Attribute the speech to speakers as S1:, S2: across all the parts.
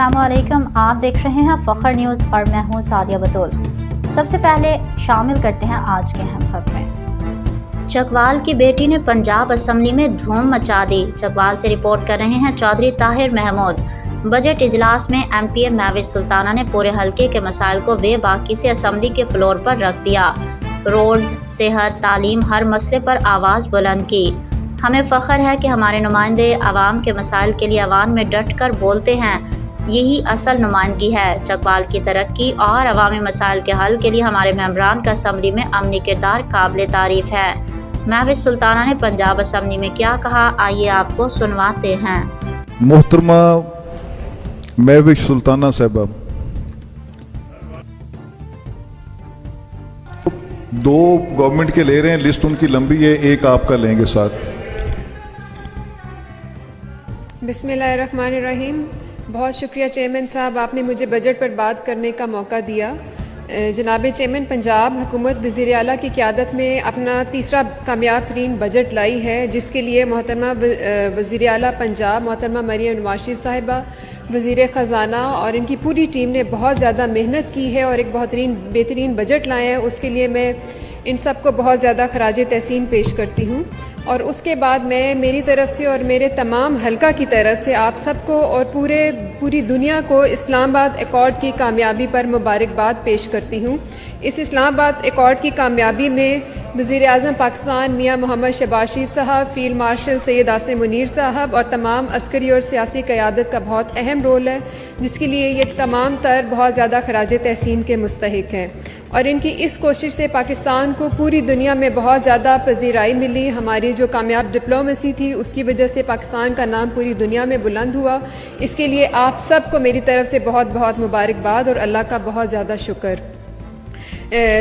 S1: अस्सलामुअलैकुम, आप देख रहे हैं फखर न्यूज़ और मैं हूं सादिया बतूल। सबसे पहले शामिल करते हैं आज के अहम खबरें। चकवाल की बेटी ने पंजाब असम्बली में धूम मचा दी। चकवाल से रिपोर्ट कर रहे हैं चौधरी ताहिर महमूद। बजट इजलास में MP महविश सुल्ताना ने पूरे हलके के मसाइल को बेबाकी से असम्बली के फ्लोर पर रख दिया। रोड्स, सेहत, तालीम, हर मसले पर आवाज़ बुलंद की। हमें फ़ख्र है कि हमारे नुमाइंदे आवाम के मसाइल के लिए अवान में डट कर बोलते हैं। यही असल नुमाइंदगी है। चकवाल की तरक्की और अवामी मसाइल के हल के लिए हमारे मेंबरान का असम्बली में अमली किरदार काबिल तारीफ़ है। महविश सुल्ताना ने पंजाब असम्बली में क्या कहा, आइए आपको सुनवाते हैं।
S2: मोहतरमा महविश सुल्ताना साहबा, 2 गवर्नमेंट के ले रहे हैं, लिस्ट उनकी लंबी है, एक आपका लेंगे साथ।
S3: बिस्मिल्लाहिर्रहमानिर्रहीम। बहुत शुक्रिया चेयरमैन साहब, आपने मुझे बजट पर बात करने का मौका दिया। जनाब चेयरमैन, पंजाब हुकूमत वज़ीर आला की क़यादत में अपना तीसरा कामयाब तरीन बजट लाई है, जिसके लिए मोहतरमा वज़ीर आला पंजाब मोहतरमा मरियम नवाज शरीफ साहिबा, वज़ीर ख़ज़ाना और इनकी पूरी टीम ने बहुत ज़्यादा मेहनत की है और एक बेहतरीन बजट लाए हैं। उसके लिए मैं इन सब को बहुत ज़्यादा खराज तहसीन पेश करती हूँ। और उसके बाद मैं मेरी तरफ़ से और मेरे तमाम हलका की तरफ से आप सबको और पूरी दुनिया को इस्लामाबाद एकॉर्ड की कामयाबी पर मुबारकबाद पेश करती हूँ। इस इस्लामाबाद एकॉर्ड की कामयाबी में वज़ीर आज़म पाकिस्तान मियाँ मोहम्मद शहबाज शरीफ साहब, फ़ील्ड मार्शल सैयद आसिम मुनीर साहब और तमाम अस्करी और सियासी क़यादत का बहुत अहम रोल है, जिसके लिए ये तमाम तर बहुत ज़्यादा खराज तहसीन के मुस्तहिक हैं। और इनकी इस कोशिश से पाकिस्तान को पूरी दुनिया में बहुत ज़्यादा पजीराई मिली। हमारी जो कामयाब डिप्लोमेसी थी उसकी वजह से पाकिस्तान का नाम पूरी दुनिया में बुलंद हुआ। इसके लिए आप सबको मेरी तरफ़ से बहुत बहुत मुबारकबाद और अल्लाह का बहुत ज़्यादा शुक्र।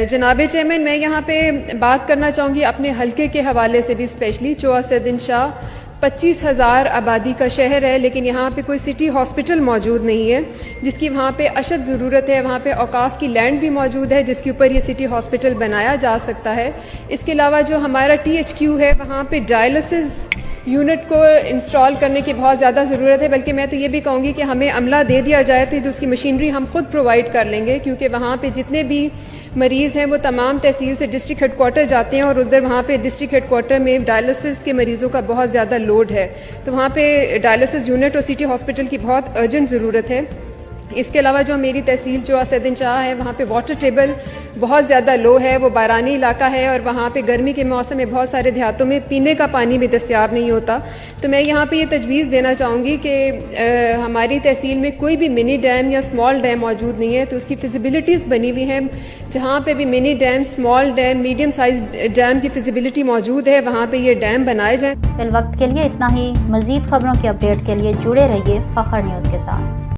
S3: जनाब चेयरमैन, मैं यहाँ पे बात करना चाहूँगी अपने हलके के हवाले से भी। स्पेशली चौआ सैयदीन शाह 25,000 आबादी का शहर है, लेकिन यहाँ पे कोई सिटी हॉस्पिटल मौजूद नहीं है, जिसकी वहाँ पे अशद ज़रूरत है। वहाँ पे औकाफ़ की लैंड भी मौजूद है जिसके ऊपर ये सिटी हॉस्पिटल बनाया जा सकता है। इसके अलावा जो हमारा THQ है, वहाँ पे डायलिसिस यूनिट को इंस्टॉल करने की बहुत ज़्यादा ज़रूरत है। बल्कि मैं तो ये भी कहूँगी कि हमें अमला दे दिया जाए तो उसकी मशीनरी हम खुद प्रोवाइड कर लेंगे, क्योंकि वहाँ पे जितने भी मरीज़ हैं वो तमाम तहसील से डिस्ट्रिक्ट हेडक्वार्टर जाते हैं और उधर वहाँ पे डिस्ट्रिक्ट हेडक्वार्टर में डायलिसिस के मरीज़ों का बहुत ज़्यादा लोड है। तो वहाँ पे डायलिसिस यूनिट और सिटी हॉस्पिटल की बहुत अर्जेंट ज़रूरत है। इसके अलावा जो मेरी तहसील चौआ सैयदीन शाह है, वहाँ पे वाटर टेबल बहुत ज़्यादा लो है। वो बारानी इलाका है और वहाँ पे गर्मी के मौसम में बहुत सारे देहातों में पीने का पानी भी दस्तयाब नहीं होता। तो मैं यहाँ पे ये तजवीज़ देना चाहूँगी कि हमारी तहसील में कोई भी मिनी डैम या स्मॉल डैम मौजूद नहीं है, तो उसकी फिजिबिलिटीज़ बनी हुई हैं। जहाँ पे भी mini dam, small dam, medium size dam की फिजिबिलिटी मौजूद है, वहाँ पे ये डैम बनाए जाएँ।
S1: फिल वक्त के लिए इतना ही। मज़ीद खबरों की अपडेट के लिए जुड़े रहिए फखर न्यूज़ के साथ।